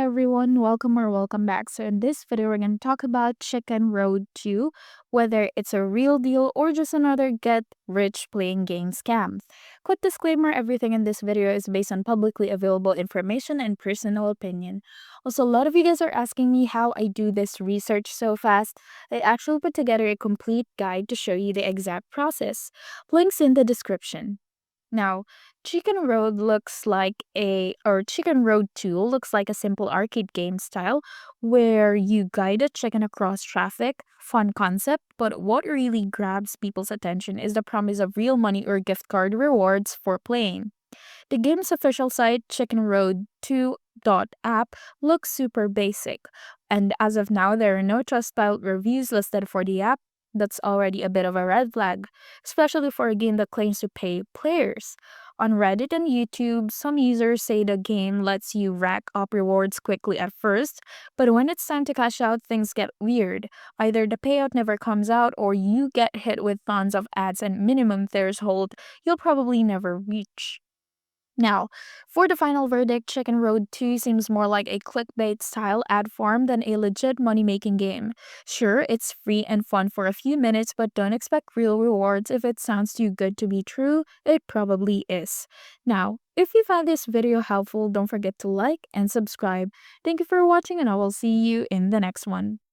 everyone, welcome back. So in this video, we're going to talk about Chicken Road 2, whether it's a real deal or just another get rich playing game scam. Quick disclaimer, everything in this video is based on publicly available information and personal opinion. Also, a lot of you guys are asking me how I do this research so fast. I actually put together a complete guide to show you the exact process. Links in the description. Now, Chicken Road 2 looks like a simple arcade game style where you guide a chicken across traffic. Fun concept, but what really grabs people's attention is the promise of real money or gift card rewards for playing. The game's official site, Chicken Road 2 app, looks super basic, and as of now, there are no Trustpilot reviews listed for the app. That's already a bit of a red flag, especially for a game that claims to pay players. On Reddit and YouTube, some users say the game lets you rack up rewards quickly at first, but when it's time to cash out, things get weird. Either the payout never comes out, or you get hit with tons of ads and minimum threshold you'll probably never reach. Now, for the final verdict, Chicken Road 2 seems more like a clickbait style ad form than a legit money making game. Sure, it's free and fun for a few minutes, but don't expect real rewards. If it sounds too good to be true, it probably is. Now, if you found this video helpful, don't forget to like and subscribe. Thank you for watching, and I will see you in the next one.